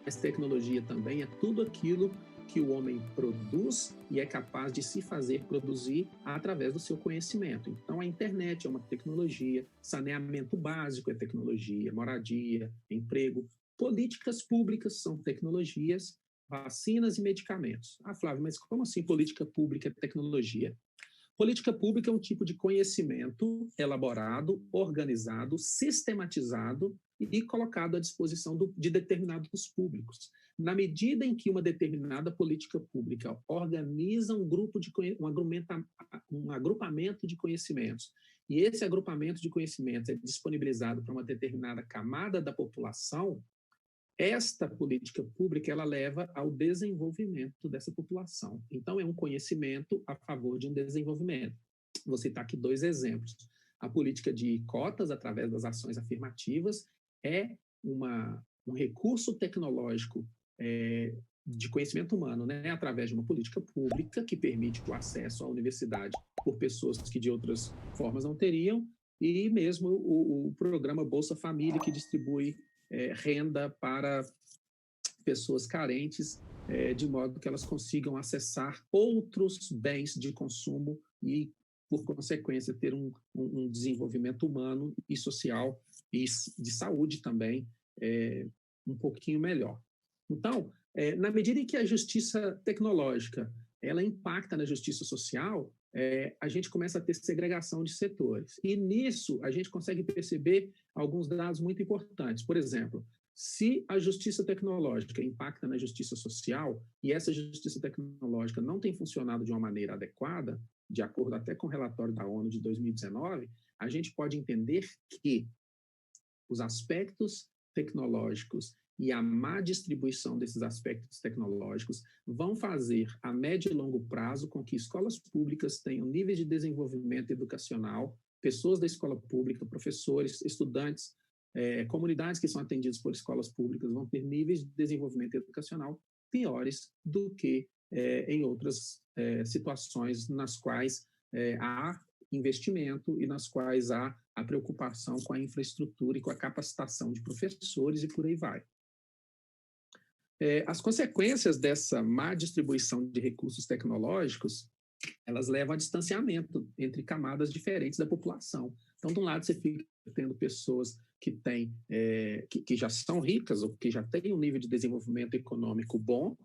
Mas tecnologia também é tudo aquilo que o homem produz e é capaz de se fazer produzir através do seu conhecimento. Então, a internet é uma tecnologia, saneamento básico é tecnologia, moradia, emprego, políticas públicas são tecnologias, vacinas e medicamentos. Ah, Flávio, mas como assim política pública é tecnologia? Política pública é um tipo de conhecimento elaborado, organizado, sistematizado e colocado à disposição de determinados públicos. Na medida em que uma determinada política pública organiza um agrupamento de conhecimentos, e esse agrupamento de conhecimentos é disponibilizado para uma determinada camada da população, esta política pública ela leva ao desenvolvimento dessa população. Então, é um conhecimento a favor de um desenvolvimento. Vou citar aqui 2 exemplos. A política de cotas, através das ações afirmativas, é um recurso tecnológico de conhecimento humano, né, através de uma política pública que permite o acesso à universidade por pessoas que de outras formas não teriam, e mesmo o programa Bolsa Família, que distribui renda para pessoas carentes, de modo que elas consigam acessar outros bens de consumo e, por consequência, ter um desenvolvimento humano e social e de saúde também um pouquinho melhor. Então, na medida em que a justiça tecnológica ela impacta na justiça social, a gente começa a ter segregação de setores. E nisso a gente consegue perceber alguns dados muito importantes. Por exemplo, se a justiça tecnológica impacta na justiça social e essa justiça tecnológica não tem funcionado de uma maneira adequada, de acordo até com o relatório da ONU de 2019, a gente pode entender que os aspectos tecnológicos e a má distribuição desses aspectos tecnológicos vão fazer, a médio e longo prazo, com que escolas públicas tenham níveis de desenvolvimento educacional, pessoas da escola pública, professores, estudantes, comunidades que são atendidas por escolas públicas vão ter níveis de desenvolvimento educacional piores do que em outras situações nas quais há investimento e nas quais há a preocupação com a infraestrutura e com a capacitação de professores e por aí vai. As consequências dessa má distribuição de recursos tecnológicos, elas levam a distanciamento entre camadas diferentes da população. Então, de um lado, você fica tendo pessoas que que já são ricas ou que já têm um nível de desenvolvimento econômico bom,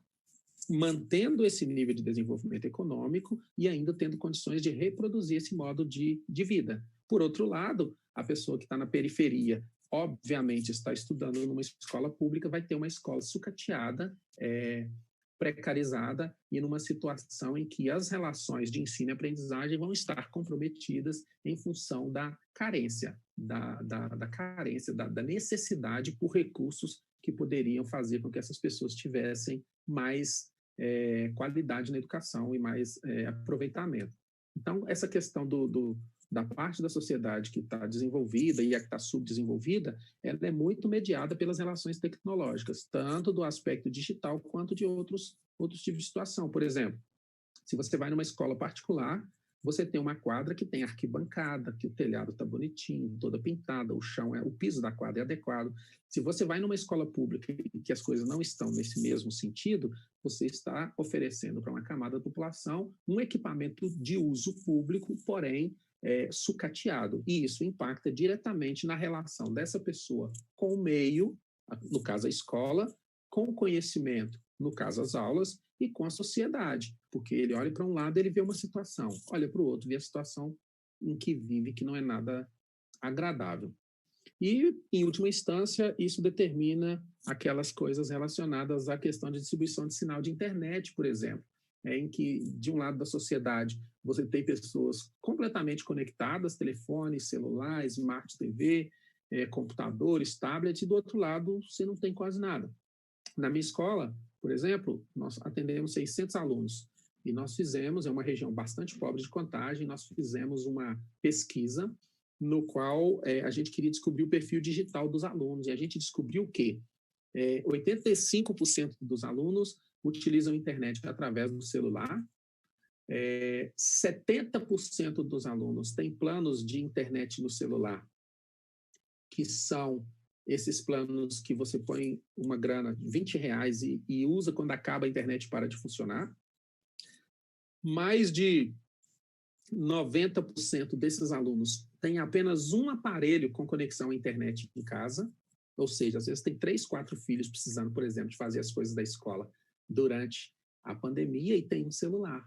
mantendo esse nível de desenvolvimento econômico e ainda tendo condições de reproduzir esse modo de vida. Por outro lado, a pessoa que está na periferia, obviamente está estudando numa escola pública, vai ter uma escola sucateada, precarizada e numa situação em que as relações de ensino e aprendizagem vão estar comprometidas em função da carência, da necessidade por recursos que poderiam fazer com que essas pessoas tivessem mais qualidade na educação e mais aproveitamento. Então, essa questão da parte da sociedade que está desenvolvida e a que está subdesenvolvida, ela é muito mediada pelas relações tecnológicas, tanto do aspecto digital quanto de outros tipos de situação. Por exemplo, se você vai numa escola particular, você tem uma quadra que tem arquibancada, que o telhado está bonitinho, toda pintada, o piso da quadra é adequado. Se você vai numa escola pública e que as coisas não estão nesse mesmo sentido, você está oferecendo para uma camada da população um equipamento de uso público, porém sucateado. E isso impacta diretamente na relação dessa pessoa com o meio, no caso a escola, com o conhecimento, no caso as aulas, e com a sociedade, porque ele olha para um lado, ele vê uma situação, olha para o outro, vê a situação em que vive, que não é nada agradável. E, em última instância, isso determina aquelas coisas relacionadas à questão de distribuição de sinal de internet, por exemplo, em que, de um lado da sociedade, você tem pessoas completamente conectadas, telefone, celular, smart TV, computadores, tablets, e do outro lado, você não tem quase nada. Na minha escola, por exemplo, nós atendemos 600 alunos e nós fizemos, é uma região bastante pobre de Contagem, nós fizemos uma pesquisa no qual a gente queria descobrir o perfil digital dos alunos, e a gente descobriu que 85% dos alunos utilizam a internet através do celular, 70% dos alunos têm planos de internet no celular que são esses planos que você põe uma grana, R$ 20, e usa quando acaba a internet e para de funcionar. Mais de 90% desses alunos têm apenas um aparelho com conexão à internet em casa, ou seja, às vezes tem 3, 4 filhos precisando, por exemplo, de fazer as coisas da escola durante a pandemia e tem um celular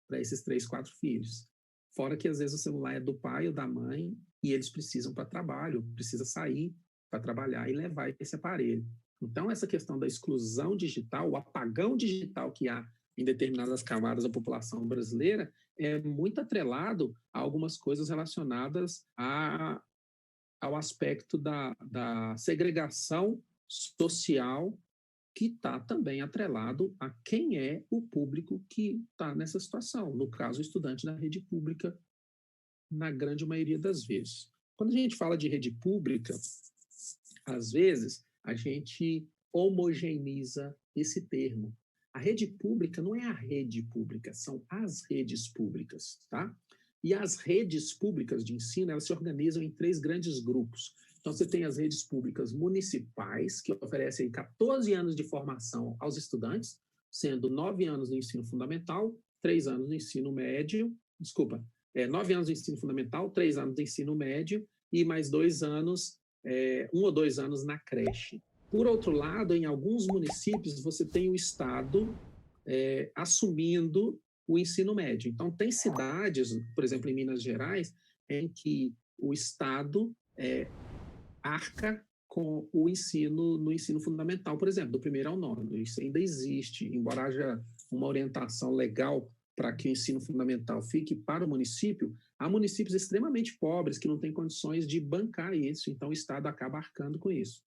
para esses 3, 4 filhos. Fora que às vezes o celular é do pai ou da mãe e eles precisam para trabalho, precisa sair para trabalhar e levar esse aparelho. Então, essa questão da exclusão digital, o apagão digital que há em determinadas camadas da população brasileira é muito atrelado a algumas coisas relacionadas ao aspecto da segregação social, que está também atrelado a quem é o público que está nessa situação. No caso, o estudante da rede pública, na grande maioria das vezes. Quando a gente fala de rede pública, às vezes a gente homogeneiza esse termo. A rede pública não é a rede pública, são as redes públicas, tá? E as redes públicas de ensino, elas se organizam em 3 grandes grupos. Então, você tem as redes públicas municipais, que oferecem 14 anos de formação aos estudantes, sendo 9 anos no ensino fundamental, 3 anos no ensino médio, 9 anos no ensino fundamental, 3 anos no ensino médio e mais 2 anos, 1 ou 2 anos na creche. Por outro lado, em alguns municípios, você tem o Estado assumindo o ensino médio. Então, tem cidades, por exemplo, em Minas Gerais, em que o Estado arca com o ensino no ensino fundamental, por exemplo, do 1º ao 9º. Isso ainda existe, embora haja uma orientação legal para que o ensino fundamental fique para o município, há municípios extremamente pobres que não têm condições de bancar isso, então o Estado acaba arcando com isso.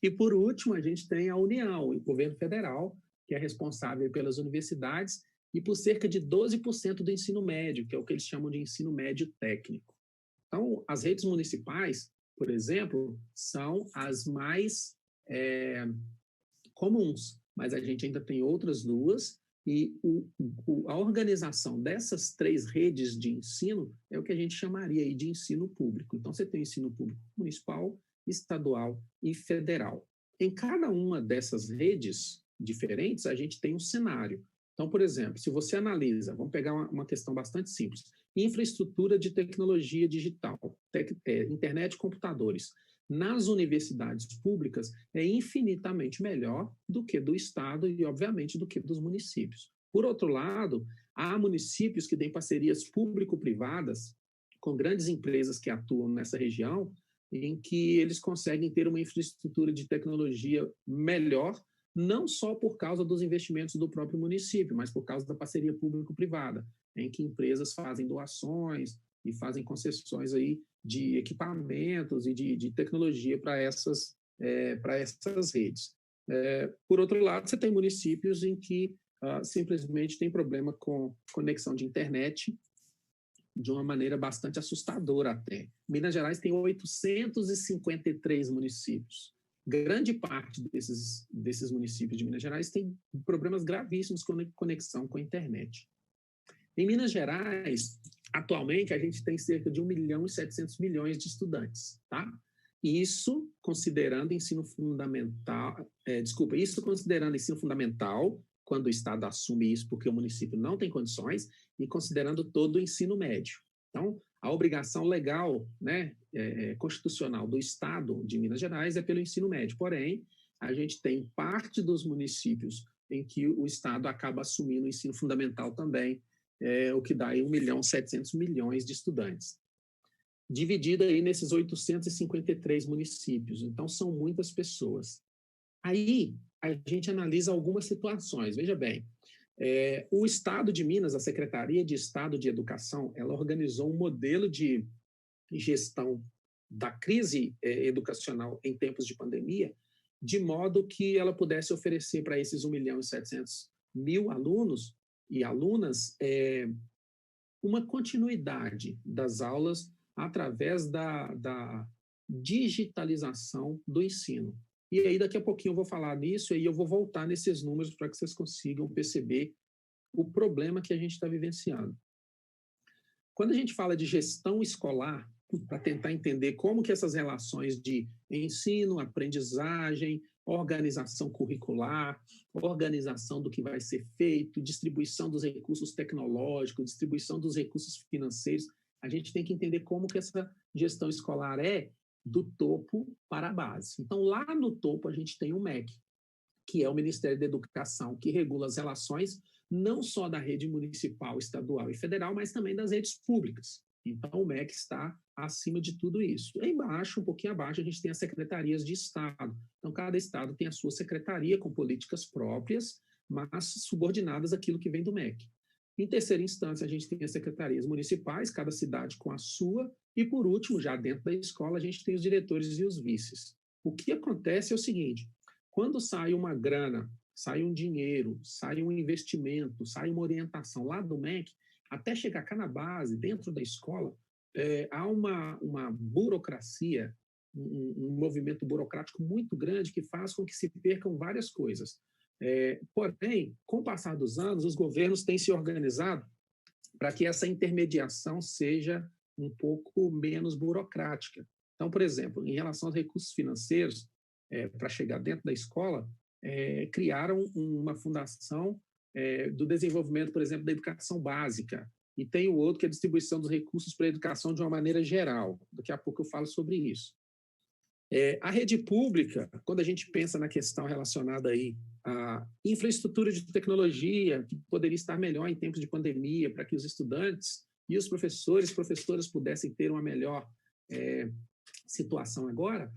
E, por último, a gente tem a União, o governo federal, que é responsável pelas universidades e por cerca de 12% do ensino médio, que é o que eles chamam de ensino médio técnico. Então, as redes municipais, por exemplo, são as mais comuns, mas a gente ainda tem outras 2, e a organização dessas 3 redes de ensino é o que a gente chamaria aí de ensino público. Então, você tem o ensino público municipal, estadual e federal. Em cada uma dessas redes diferentes, a gente tem um cenário. Então, por exemplo, se você analisa, vamos pegar uma questão bastante simples, infraestrutura de tecnologia digital, internet e computadores, nas universidades públicas é infinitamente melhor do que do Estado e, obviamente, do que dos municípios. Por outro lado, há municípios que têm parcerias público-privadas com grandes empresas que atuam nessa região, em que eles conseguem ter uma infraestrutura de tecnologia melhor, não só por causa dos investimentos do próprio município, mas por causa da parceria público-privada, em que empresas fazem doações e fazem concessões aí de equipamentos e de tecnologia para essas redes. Por outro lado, você tem municípios em que simplesmente tem problema com conexão de internet de uma maneira bastante assustadora até. Minas Gerais tem 853 municípios. Grande parte desses municípios de Minas Gerais tem problemas gravíssimos com conexão com a internet. Em Minas Gerais, atualmente, a gente tem cerca de 1.700.000.000 de estudantes, tá? Isso considerando ensino fundamental, quando o Estado assume isso porque o município não tem condições, e considerando todo o ensino médio. Então, a obrigação legal, né, constitucional do Estado de Minas Gerais é pelo ensino médio. Porém, a gente tem parte dos municípios em que o Estado acaba assumindo o ensino fundamental também, o que dá aí 1.700.000.000 de estudantes. Dividido aí nesses 853 municípios. Então, são muitas pessoas. Aí, a gente analisa algumas situações. Veja bem, o Estado de Minas, a Secretaria de Estado de Educação, ela organizou um modelo de gestão da crise educacional em tempos de pandemia, de modo que ela pudesse oferecer para esses 1.700.000 alunos e alunas uma continuidade das aulas através da digitalização do ensino. E aí, daqui a pouquinho eu vou falar nisso, e aí eu vou voltar nesses números para que vocês consigam perceber o problema que a gente está vivenciando. Quando a gente fala de gestão escolar, para tentar entender como que essas relações de ensino, aprendizagem, organização curricular, organização do que vai ser feito, distribuição dos recursos tecnológicos, distribuição dos recursos financeiros, a gente tem que entender como que essa gestão escolar é do topo para a base. Então, lá no topo, a gente tem o MEC, que é o Ministério da Educação, que regula as relações não só da rede municipal, estadual e federal, mas também das redes públicas. Então, o MEC está acima de tudo isso. Embaixo, um pouquinho abaixo, a gente tem as secretarias de Estado. Então, cada Estado tem a sua secretaria com políticas próprias, mas subordinadas àquilo que vem do MEC. Em terceira instância, a gente tem as secretarias municipais, cada cidade com a sua. E, por último, já dentro da escola, a gente tem os diretores e os vices. O que acontece é o seguinte: quando sai uma grana, sai um dinheiro, sai um investimento, sai uma orientação lá do MEC, até chegar cá na base, dentro da escola, há uma burocracia, um movimento burocrático muito grande que faz com que se percam várias coisas. Porém, com o passar dos anos, os governos têm se organizado para que essa intermediação seja um pouco menos burocrática. Então, por exemplo, em relação aos recursos financeiros, para chegar dentro da escola, criaram uma fundação do desenvolvimento, por exemplo, da educação básica, e tem o outro que é a distribuição dos recursos para a educação de uma maneira geral. Daqui a pouco eu falo sobre isso. A rede pública, quando a gente pensa na questão relacionada aí à infraestrutura de tecnologia, que poderia estar melhor em tempos de pandemia, para que os estudantes e os professores e professoras pudessem ter uma melhor situação agora,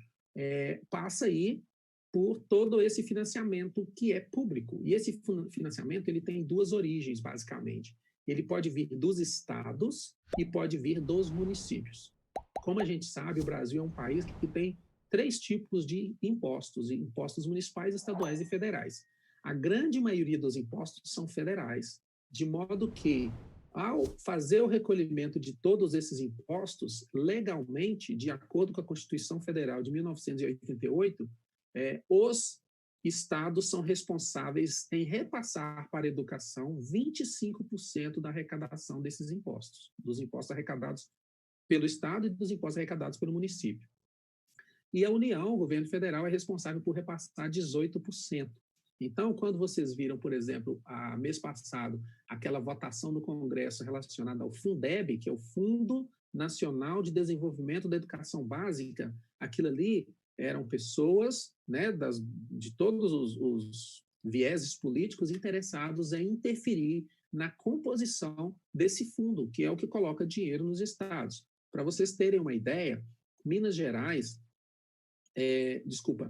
passa aí por todo esse financiamento que é público. E esse financiamento ele tem duas origens, basicamente. Ele pode vir dos estados e pode vir dos municípios. Como a gente sabe, o Brasil é um país que tem 3 tipos de impostos: impostos municipais, estaduais e federais. A grande maioria dos impostos são federais, de modo que, ao fazer o recolhimento de todos esses impostos, legalmente, de acordo com a Constituição Federal de 1988, os estados são responsáveis em repassar para a educação 25% da arrecadação desses impostos, dos impostos arrecadados pelo estado e dos impostos arrecadados pelo município. E a União, o governo federal, é responsável por repassar 18%. Então, quando vocês viram, por exemplo, mês passado, aquela votação no Congresso relacionada ao Fundeb, que é o Fundo Nacional de Desenvolvimento da Educação Básica, aquilo ali eram pessoas, né, de todos os vieses políticos interessados em interferir na composição desse fundo, que é o que coloca dinheiro nos estados. Para vocês terem uma ideia, Minas Gerais,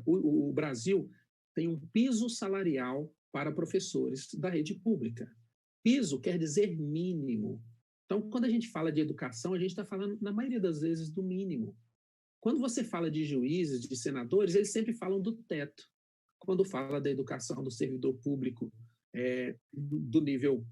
o Brasil tem um piso salarial para professores da rede pública. Piso quer dizer mínimo. Então, quando a gente fala de educação, a gente está falando, na maioria das vezes, do mínimo. Quando você fala de juízes, de senadores, eles sempre falam do teto. Quando fala da educação do servidor público, do nível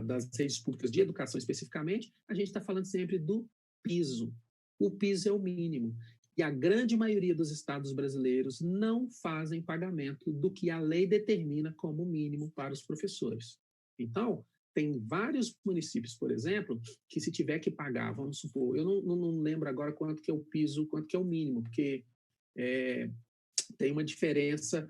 das redes públicas de educação especificamente, a gente está falando sempre do piso. O piso é o mínimo. E a grande maioria dos estados brasileiros não fazem pagamento do que a lei determina como mínimo para os professores. Então, tem vários municípios, por exemplo, que se tiver que pagar, vamos supor, eu não lembro agora quanto que é o piso, quanto que é o mínimo, porque tem uma diferença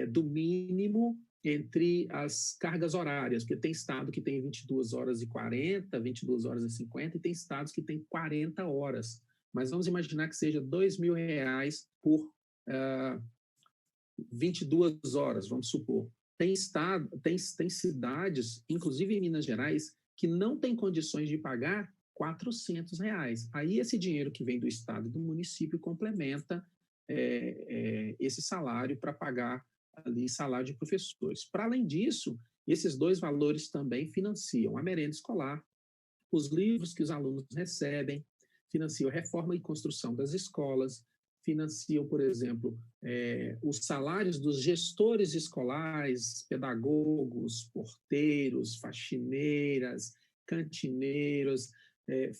do mínimo entre as cargas horárias, porque tem estado que tem 22 horas e 40, 22 horas e 50, e tem estados que tem 40 horas. Mas vamos imaginar que seja R$2.000 por 22 horas, vamos supor. Tem cidades, inclusive em Minas Gerais, que não têm condições de pagar R$400. Aí esse dinheiro que vem do estado e do município complementa esse salário para pagar ali salário de professores. Para além disso, esses dois valores também financiam a merenda escolar, os livros que os alunos recebem, financiam a reforma e construção das escolas, financiam, por exemplo, os salários dos gestores escolares, pedagogos, porteiros, faxineiras, cantineiros,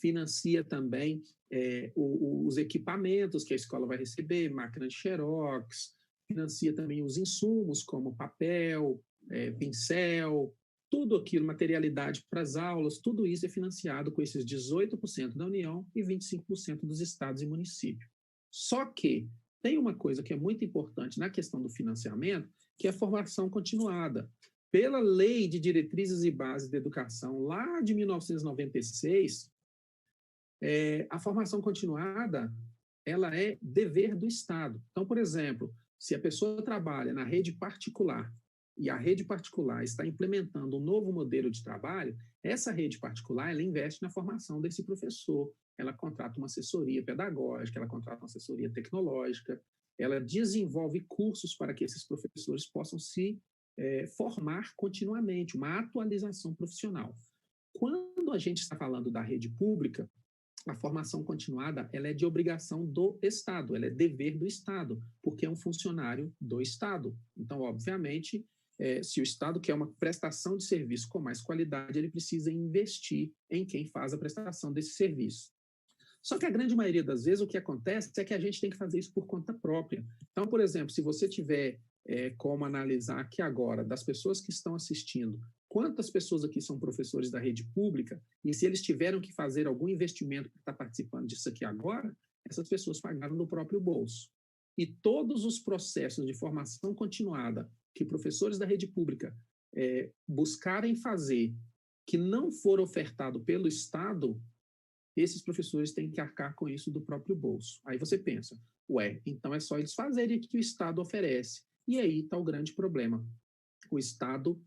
financia também os equipamentos que a escola vai receber, máquina de xerox, financia também os insumos como papel, pincel, tudo aquilo, materialidade para as aulas, tudo isso é financiado com esses 18% da União e 25% dos estados e municípios. Só que tem uma coisa que é muito importante na questão do financiamento, que é a formação continuada. Pela Lei de Diretrizes e Bases da Educação, lá de 1996, a formação continuada, ela é dever do Estado. Então, por exemplo, se a pessoa trabalha na rede particular e a rede particular está implementando um novo modelo de trabalho, essa rede particular, ela investe na formação desse professor, ela contrata uma assessoria pedagógica, ela contrata uma assessoria tecnológica, ela desenvolve cursos para que esses professores possam se formar continuamente, uma atualização profissional. Quando a gente está falando da rede pública, a formação continuada ela é de obrigação do Estado, ela é dever do Estado, porque é um funcionário do Estado. Então, obviamente, se o Estado quer uma prestação de serviço com mais qualidade, ele precisa investir em quem faz a prestação desse serviço. Só que a grande maioria das vezes o que acontece é que a gente tem que fazer isso por conta própria. Então, por exemplo, se você tiver como analisar aqui agora, das pessoas que estão assistindo, quantas pessoas aqui são professores da rede pública, e se eles tiveram que fazer algum investimento para estar participando disso aqui agora, essas pessoas pagaram do próprio bolso. E todos os processos de formação continuada que professores da rede pública buscarem fazer, que não for ofertado pelo Estado, esses professores têm que arcar com isso do próprio bolso. Aí você pensa, então é só eles fazerem o que o Estado oferece. E aí está o grande problema. O Estado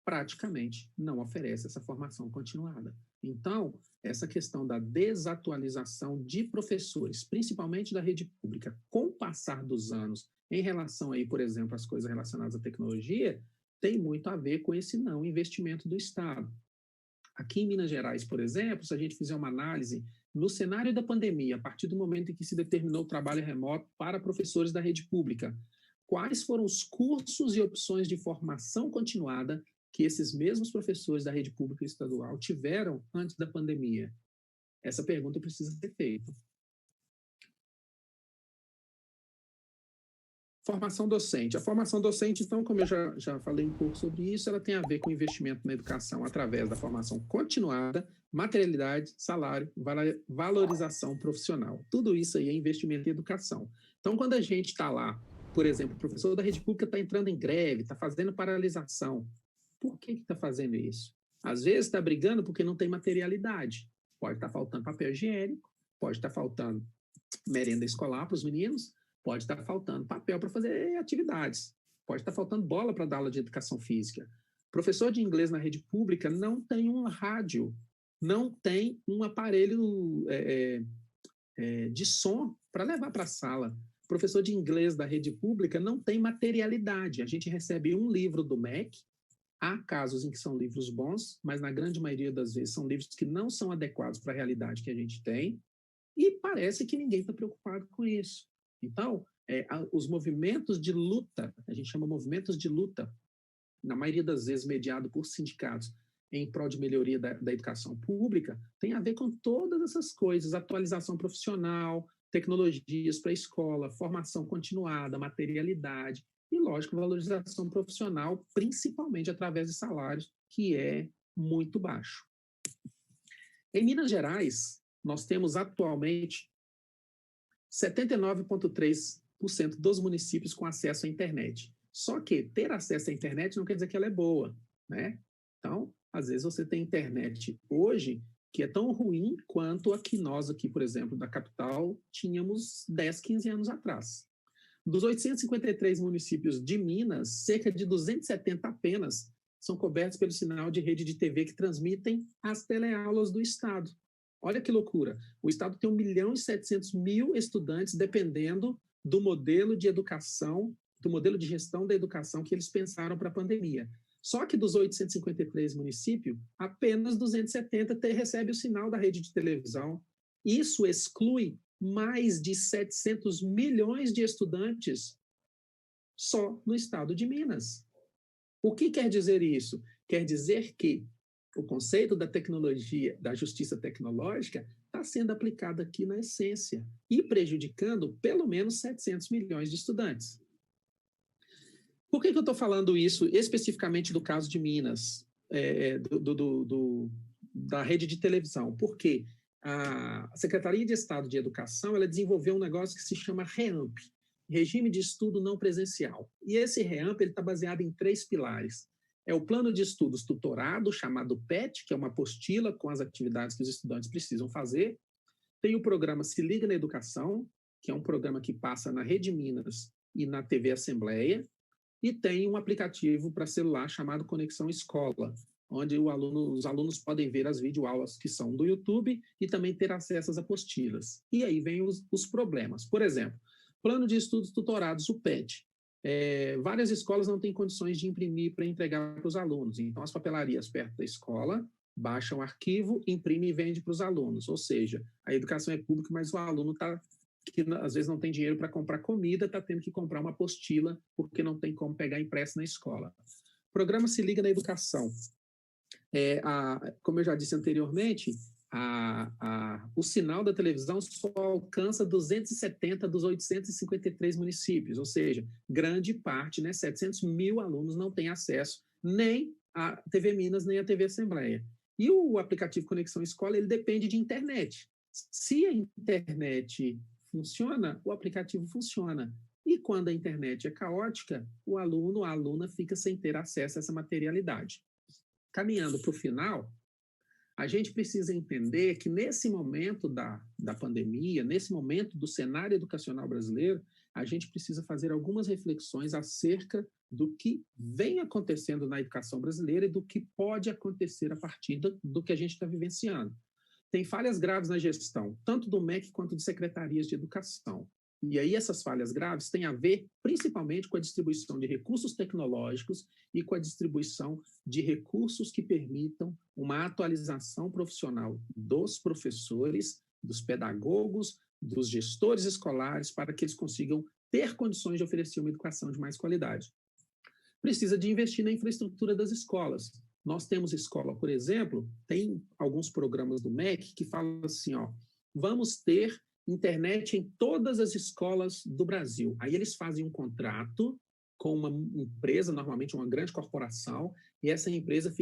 praticamente não oferece essa formação continuada. Então, essa questão da desatualização de professores, principalmente da rede pública, com o passar dos anos, em relação aí, por exemplo, às coisas relacionadas à tecnologia, tem muito a ver com esse não investimento do Estado. Aqui em Minas Gerais, por exemplo, se a gente fizer uma análise no cenário da pandemia, a partir do momento em que se determinou o trabalho remoto para professores da rede pública, quais foram os cursos e opções de formação continuada que esses mesmos professores da rede pública e estadual tiveram antes da pandemia? Essa pergunta precisa ser feita. Formação docente. A formação docente, então, como eu já falei um pouco sobre isso, ela tem a ver com investimento na educação através da formação continuada, materialidade, salário, valorização profissional. Tudo isso aí é investimento em educação. Então, quando a gente está lá, por exemplo, o professor da rede pública está entrando em greve, está fazendo paralisação. Por que está fazendo isso? Às vezes está brigando porque não tem materialidade. Pode estar faltando papel higiênico, pode estar faltando merenda escolar para os meninos, pode estar faltando papel para fazer atividades, pode estar faltando bola para dar aula de educação física. Professor de inglês na rede pública não tem um rádio, não tem um aparelho de som para levar para a sala. Professor de inglês da rede pública não tem materialidade. A gente recebe um livro do MEC, há casos em que são livros bons, mas na grande maioria das vezes são livros que não são adequados para a realidade que a gente tem, e parece que ninguém está preocupado com isso. Então, os movimentos de luta, a gente chama movimentos de luta, na maioria das vezes mediado por sindicatos, em prol de melhoria da educação pública, tem a ver com todas essas coisas, atualização profissional, tecnologias para a escola, formação continuada, materialidade e, lógico, valorização profissional, principalmente através de salários, que é muito baixo. Em Minas Gerais, nós temos atualmente 79,3% dos municípios com acesso à internet. Só que ter acesso à internet não quer dizer que ela é boa, né? Então, às vezes você tem internet hoje que é tão ruim quanto a que nós aqui, por exemplo, da capital, tínhamos 10, 15 anos atrás. Dos 853 municípios de Minas, cerca de 270 apenas são cobertos pelo sinal de rede de TV que transmitem as teleaulas do Estado. Olha que loucura. O Estado tem 1.700.000 estudantes dependendo do modelo de educação, do modelo de gestão da educação que eles pensaram para a pandemia. Só que dos 853 municípios, apenas 270 recebe o sinal da rede de televisão. Isso exclui mais de 700 milhões de estudantes só no estado de Minas. O que quer dizer isso? Quer dizer que o conceito da tecnologia, da justiça tecnológica, está sendo aplicado aqui na essência e prejudicando pelo menos 700 milhões de estudantes. Por que eu estou falando isso especificamente do caso de Minas? da rede de televisão. Por quê? A Secretaria de Estado de Educação ela desenvolveu um negócio que se chama REAMP, Regime de Estudo Não Presencial. E esse REAMP está baseado em 3 pilares. É o plano de estudos tutorado, chamado PET, que é uma apostila com as atividades que os estudantes precisam fazer. Tem o programa Se Liga na Educação, que é um programa que passa na Rede Minas e na TV Assembleia. E tem um aplicativo para celular chamado Conexão Escola, onde os alunos podem ver as videoaulas que são do YouTube e também ter acesso às apostilas. E aí vem os problemas. Por exemplo, Plano de Estudos Tutorados, o PET. Várias escolas não têm condições de imprimir para entregar para os alunos. Então, as papelarias perto da escola baixam o arquivo, imprime e vende para os alunos. Ou seja, a educação é pública, mas o aluno que às vezes não tem dinheiro para comprar comida, está tendo que comprar uma apostila porque não tem como pegar impresso na escola. O programa Se Liga na Educação. Como eu já disse anteriormente, o sinal da televisão só alcança 270 dos 853 municípios, ou seja, grande parte, 700 mil alunos não têm acesso nem à TV Minas, nem à TV Assembleia. E o aplicativo Conexão Escola, ele depende de internet. Se a internet funciona, o aplicativo funciona. E quando a internet é caótica, o aluno, a aluna fica sem ter acesso a essa materialidade. Caminhando para o final, a gente precisa entender que nesse momento da pandemia, nesse momento do cenário educacional brasileiro, a gente precisa fazer algumas reflexões acerca do que vem acontecendo na educação brasileira e do que pode acontecer a partir do que a gente está vivenciando. Tem falhas graves na gestão, tanto do MEC quanto de secretarias de educação. E aí essas falhas graves têm a ver principalmente com a distribuição de recursos tecnológicos e com a distribuição de recursos que permitam uma atualização profissional dos professores, dos pedagogos, dos gestores escolares, para que eles consigam ter condições de oferecer uma educação de mais qualidade. Precisa de investir na infraestrutura das escolas. Nós temos escola, por exemplo, tem alguns programas do MEC que falam assim, vamos ter internet em todas as escolas do Brasil. Aí eles fazem um contrato com uma empresa, normalmente uma grande corporação, e essa empresa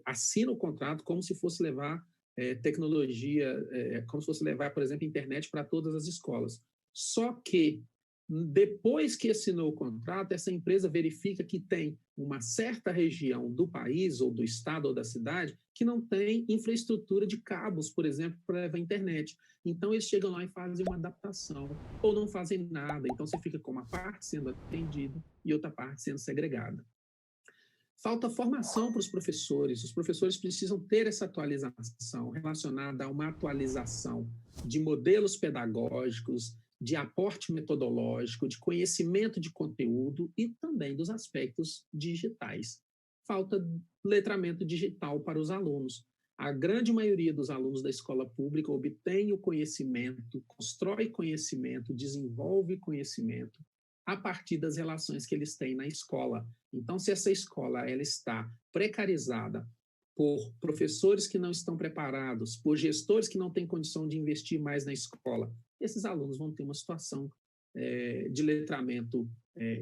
assina o contrato como se fosse levar tecnologia, como se fosse levar, por exemplo, internet para todas as escolas. Só que depois que assinou o contrato, essa empresa verifica que tem uma certa região do país, ou do estado, ou da cidade, que não tem infraestrutura de cabos, por exemplo, para levar internet. Então, eles chegam lá e fazem uma adaptação, ou não fazem nada. Então, você fica com uma parte sendo atendida e outra parte sendo segregada. Falta formação para os professores. Os professores precisam ter essa atualização relacionada a uma atualização de modelos pedagógicos, de aporte metodológico, de conhecimento de conteúdo e também dos aspectos digitais. Falta letramento digital para os alunos. A grande maioria dos alunos da escola pública obtém o conhecimento, constrói conhecimento, desenvolve conhecimento a partir das relações que eles têm na escola. Então, se essa escola ela está precarizada por professores que não estão preparados, por gestores que não têm condição de investir mais na escola, esses alunos vão ter uma situação de letramento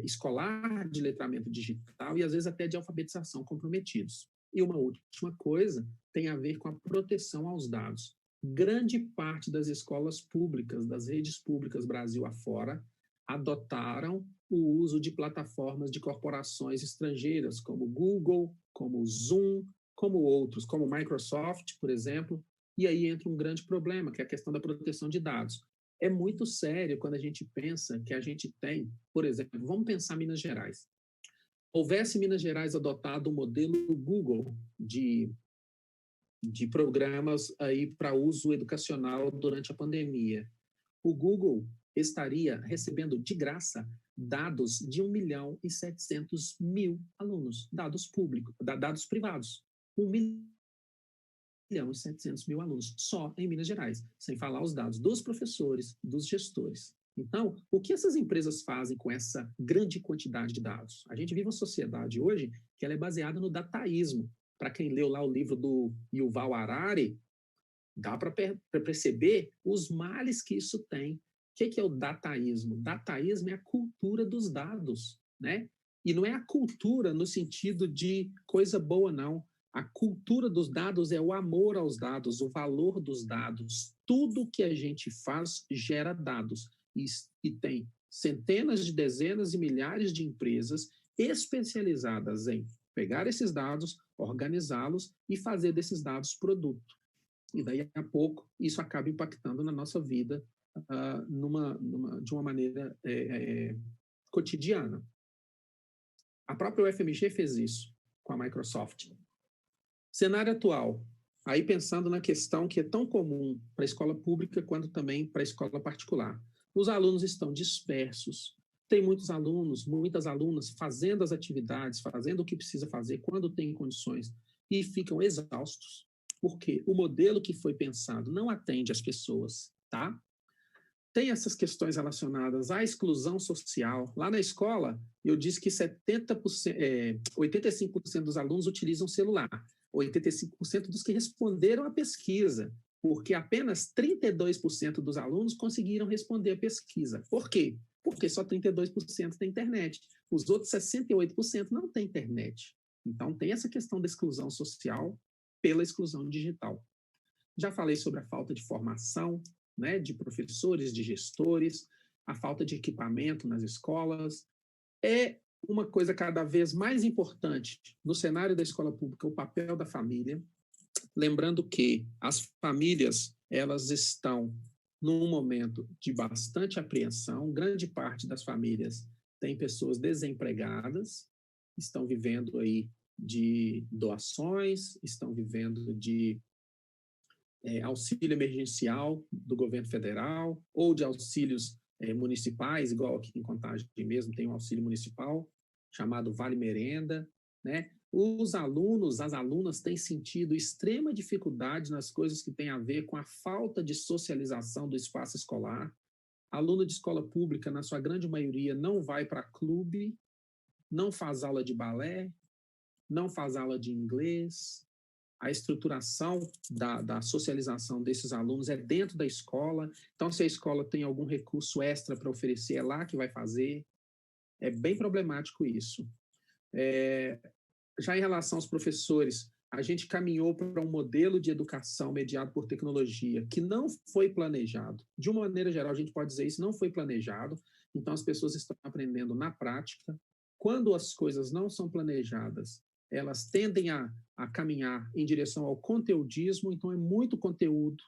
escolar, de letramento digital e, às vezes, até de alfabetização comprometidos. E uma última coisa tem a ver com a proteção aos dados. Grande parte das escolas públicas, das redes públicas Brasil afora, adotaram o uso de plataformas de corporações estrangeiras, como Google, como Zoom, como outros, como Microsoft, por exemplo, e aí entra um grande problema, que é a questão da proteção de dados. É muito sério quando a gente pensa que a gente tem, por exemplo, vamos pensar Minas Gerais. Houvesse Minas Gerais adotado o modelo Google de programas aí para uso educacional durante a pandemia, o Google estaria recebendo de graça dados de 1.700.000 alunos, dados públicos, dados privados. 1.700.000 alunos, só em Minas Gerais, sem falar os dados dos professores, dos gestores. Então, o que essas empresas fazem com essa grande quantidade de dados? A gente vive uma sociedade hoje que ela é baseada no dataísmo. Para quem leu lá o livro do Yuval Harari, dá para perceber os males que isso tem. O que é o dataísmo? Dataísmo é a cultura dos dados, né? E não é a cultura no sentido de coisa boa, não. A cultura dos dados é o amor aos dados, o valor dos dados. Tudo que a gente faz gera dados. E tem centenas de dezenas e milhares de empresas especializadas em pegar esses dados, organizá-los e fazer desses dados produto. E daí a pouco isso acaba impactando na nossa vida de uma maneira cotidiana. A própria UFMG fez isso com a Microsoft. Cenário atual, aí pensando na questão que é tão comum para a escola pública quanto também para a escola particular. Os alunos estão dispersos, tem muitos alunos, muitas alunas fazendo as atividades, fazendo o que precisa fazer quando tem condições e ficam exaustos, porque o modelo que foi pensado não atende as pessoas, tá? Tem essas questões relacionadas à exclusão social. Lá na escola, eu disse que 85% dos alunos utilizam celular, 85% dos que responderam à pesquisa, porque apenas 32% dos alunos conseguiram responder a pesquisa. Por quê? Porque só 32% tem internet. Os outros 68% não têm internet. Então, tem essa questão da exclusão social pela exclusão digital. Já falei sobre a falta de formação, né, de professores, de gestores, a falta de equipamento nas escolas. É uma coisa cada vez mais importante no cenário da escola pública, o papel da família. Lembrando que as famílias, elas estão num momento de bastante apreensão. Grande parte das famílias tem pessoas desempregadas, estão vivendo aí de doações, estão vivendo de auxílio emergencial do governo federal ou de auxílios municipais, igual aqui em Contagem mesmo tem um auxílio municipal chamado Vale Merenda, né? Os alunos, as alunas têm sentido extrema dificuldade nas coisas que têm a ver com a falta de socialização do espaço escolar. Aluno de escola pública, na sua grande maioria, não vai para clube, não faz aula de balé, não faz aula de inglês. A estruturação da socialização desses alunos é dentro da escola. Então, se a escola tem algum recurso extra para oferecer, é lá que vai fazer. É bem problemático isso. Já em relação aos professores, a gente caminhou para um modelo de educação mediado por tecnologia que não foi planejado. De uma maneira geral, a gente pode dizer isso, não foi planejado. Então, as pessoas estão aprendendo na prática. Quando as coisas não são planejadas, elas tendem a caminhar em direção ao conteudismo, então é muito conteúdo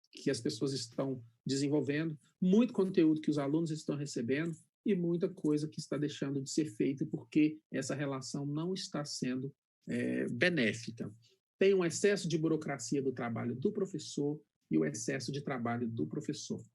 que as pessoas estão desenvolvendo, muito conteúdo que os alunos estão recebendo e muita coisa que está deixando de ser feita porque essa relação não está sendo benéfica. Tem um excesso de burocracia do trabalho do professor e o excesso de trabalho do professor.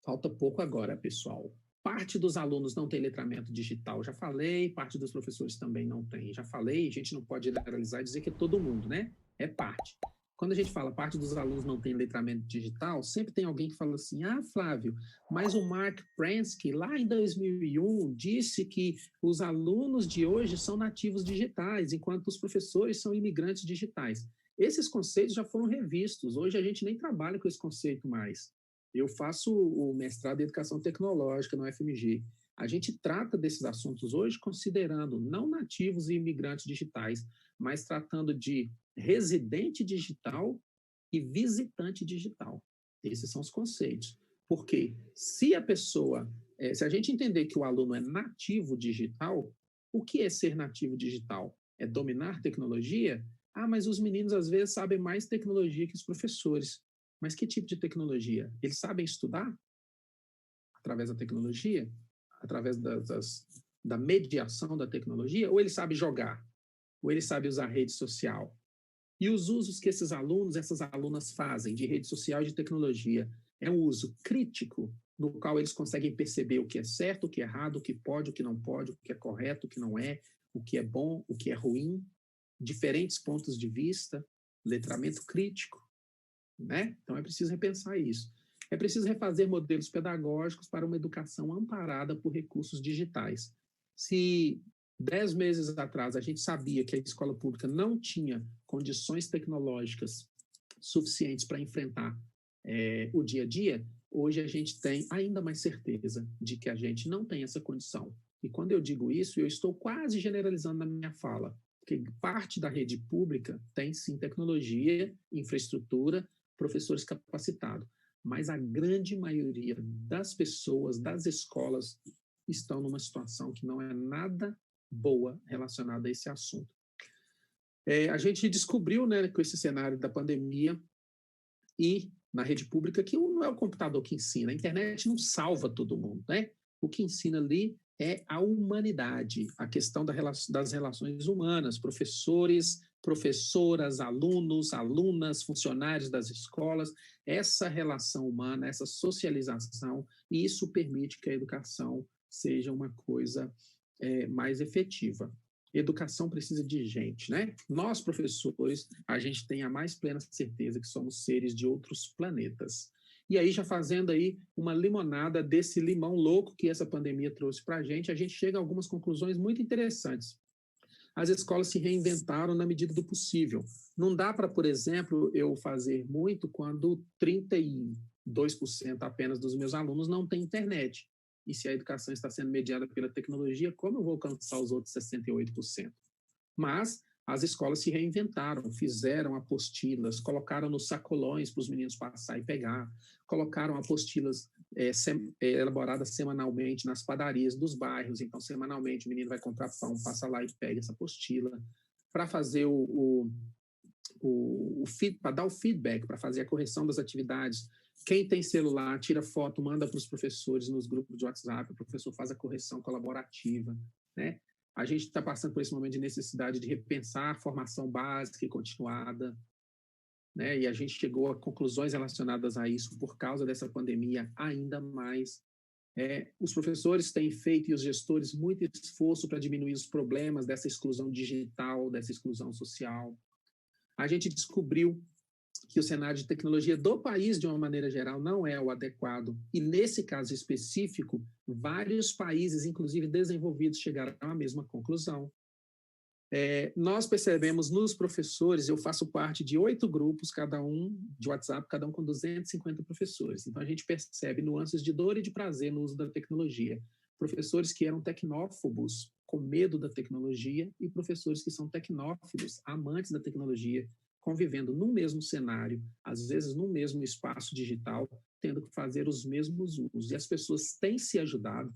Falta pouco agora, pessoal. Parte dos alunos não tem letramento digital, já falei, parte dos professores também não tem, já falei, a gente não pode generalizar e dizer que é todo mundo, né? É parte. Quando a gente fala parte dos alunos não tem letramento digital, sempre tem alguém que fala assim, Flávio, mas o Mark Prensky, lá em 2001, disse que os alunos de hoje são nativos digitais, enquanto os professores são imigrantes digitais. Esses conceitos já foram revistos, hoje a gente nem trabalha com esse conceito mais. Eu faço o mestrado em Educação Tecnológica na UFMG. A gente trata desses assuntos hoje considerando não nativos e imigrantes digitais, mas tratando de residente digital e visitante digital. Esses são os conceitos. Porque se a gente entender que o aluno é nativo digital, o que é ser nativo digital? É dominar tecnologia? Mas os meninos às vezes sabem mais tecnologia que os professores. Mas que tipo de tecnologia? Eles sabem estudar através da tecnologia? Através da mediação da tecnologia? Ou ele sabe jogar? Ou ele sabe usar rede social? E os usos que esses alunos, essas alunas fazem de rede social e de tecnologia é um uso crítico, no qual eles conseguem perceber o que é certo, o que é errado, o que pode, o que não pode, o que é correto, o que não é, o que é bom, o que é ruim, diferentes pontos de vista, letramento crítico. Né? Então é preciso repensar isso. É preciso refazer modelos pedagógicos para uma educação amparada por recursos digitais. Se 10 meses atrás a gente sabia que a escola pública não tinha condições tecnológicas suficientes para enfrentar o dia a dia, hoje a gente tem ainda mais certeza de que a gente não tem essa condição. E quando eu digo isso, eu estou quase generalizando na minha fala, Porque parte da rede pública tem, sim, tecnologia, infraestrutura, professores capacitados. Mas a grande maioria das pessoas, das escolas, estão numa situação que não é nada boa relacionada a esse assunto. A gente descobriu, né, com esse cenário da pandemia e na rede pública que não é o computador que ensina, a internet não salva todo mundo, né? O que ensina ali é a humanidade, a questão das relações humanas, professores, professoras, alunos, alunas, funcionários das escolas, essa relação humana, essa socialização, e isso permite que a educação seja uma coisa mais efetiva. Educação precisa de gente, né? Nós, professores, a gente tem a mais plena certeza que somos seres de outros planetas. E aí, já fazendo aí uma limonada desse limão louco que essa pandemia trouxe para a gente chega a algumas conclusões muito interessantes. As escolas se reinventaram na medida do possível. Não dá para, por exemplo, eu fazer muito quando 32% apenas dos meus alunos não têm internet. E se a educação está sendo mediada pela tecnologia, como eu vou alcançar os outros 68%? Mas as escolas se reinventaram, fizeram apostilas, colocaram nos sacolões para os meninos passar e pegar, colocaram apostilas elaboradas semanalmente nas padarias dos bairros. Então, semanalmente, o menino vai comprar pão, passa lá e pega essa apostila para fazer para dar o feedback, para fazer a correção das atividades. Quem tem celular, tira foto, manda para os professores nos grupos de WhatsApp, o professor faz a correção colaborativa, né? A gente está passando por esse momento de necessidade de repensar a formação básica e continuada, né? E a gente chegou a conclusões relacionadas a isso por causa dessa pandemia ainda mais. Os professores têm feito, e os gestores, muito esforço para diminuir os problemas dessa exclusão digital, dessa exclusão social. A gente descobriu que o cenário de tecnologia do país, de uma maneira geral, não é o adequado. E, nesse caso específico, vários países, inclusive desenvolvidos, chegaram à mesma conclusão. Nós percebemos nos professores, eu faço parte de 8 grupos, cada um de WhatsApp, cada um com 250 professores. Então, a gente percebe nuances de dor e de prazer no uso da tecnologia. Professores que eram tecnófobos, com medo da tecnologia, e professores que são tecnófilos, amantes da tecnologia, convivendo no mesmo cenário, às vezes no mesmo espaço digital, tendo que fazer os mesmos usos. E as pessoas têm se ajudado,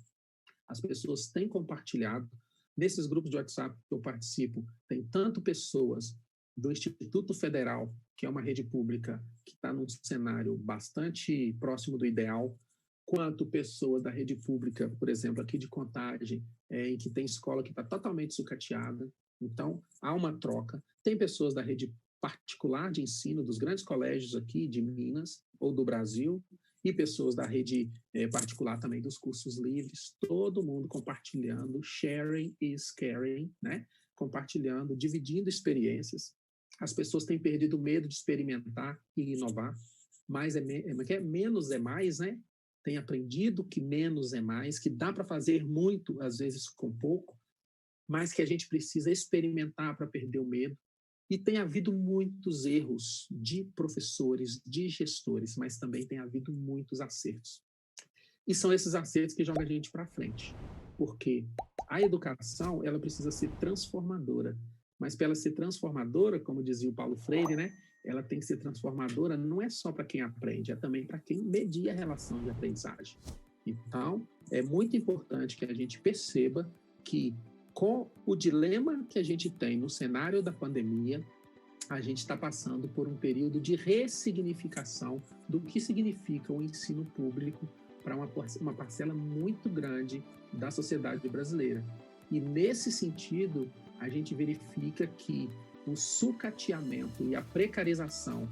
as pessoas têm compartilhado. Nesses grupos de WhatsApp que eu participo, tem tanto pessoas do Instituto Federal, que é uma rede pública que está num cenário bastante próximo do ideal, quanto pessoas da rede pública, por exemplo, aqui de Contagem, em que tem escola que está totalmente sucateada. Então, há uma troca. Tem pessoas da rede particular de ensino dos grandes colégios aqui de Minas ou do Brasil, e pessoas da rede particular também dos cursos livres, todo mundo compartilhando, sharing is caring, né? Compartilhando, dividindo experiências. As pessoas têm perdido o medo de experimentar e inovar, mas menos é mais, né? Tem aprendido que menos é mais, que dá para fazer muito, às vezes com pouco, mas que a gente precisa experimentar para perder o medo. E tem havido muitos erros de professores, de gestores, mas também tem havido muitos acertos. E são esses acertos que jogam a gente para frente, porque a educação, ela precisa ser transformadora, mas para ela ser transformadora, como dizia o Paulo Freire, né, ela tem que ser transformadora não é só para quem aprende, é também para quem media a relação de aprendizagem. Então, é muito importante que a gente perceba que com o dilema que a gente tem no cenário da pandemia, a gente está passando por um período de ressignificação do que significa o ensino público para uma parcela muito grande da sociedade brasileira. E, nesse sentido, a gente verifica que o sucateamento e a precarização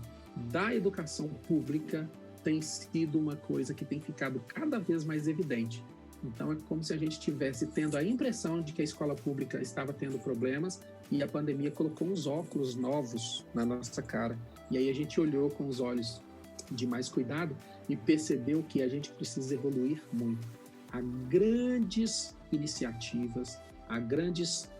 da educação pública tem sido uma coisa que tem ficado cada vez mais evidente. Então, é como se a gente estivesse tendo a impressão de que a escola pública estava tendo problemas e a pandemia colocou uns óculos novos na nossa cara. E aí a gente olhou com os olhos de mais cuidado e percebeu que a gente precisa evoluir muito. Há grandes iniciativas, há grandes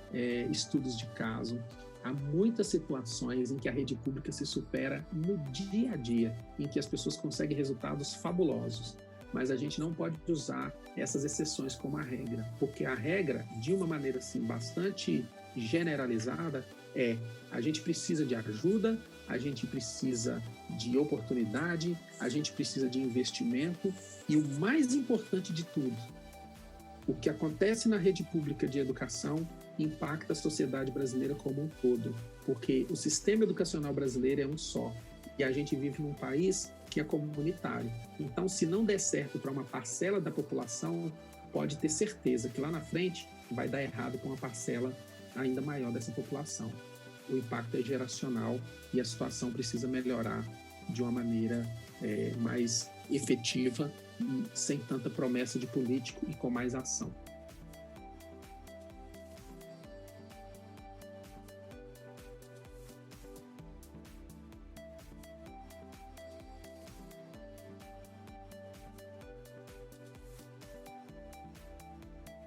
estudos de caso, há muitas situações em que a rede pública se supera no dia a dia, em que as pessoas conseguem resultados fabulosos. Mas a gente não pode usar essas exceções como a regra, porque a regra, de uma maneira assim, bastante generalizada a gente precisa de ajuda, a gente precisa de oportunidade, a gente precisa de investimento e o mais importante de tudo, o que acontece na rede pública de educação impacta a sociedade brasileira como um todo, porque o sistema educacional brasileiro é um só e a gente vive num país que é comunitário. Então, se não der certo para uma parcela da população, pode ter certeza que lá na frente vai dar errado com uma parcela ainda maior dessa população. O impacto é geracional e a situação precisa melhorar de uma maneira mais efetiva e sem tanta promessa de político e com mais ação.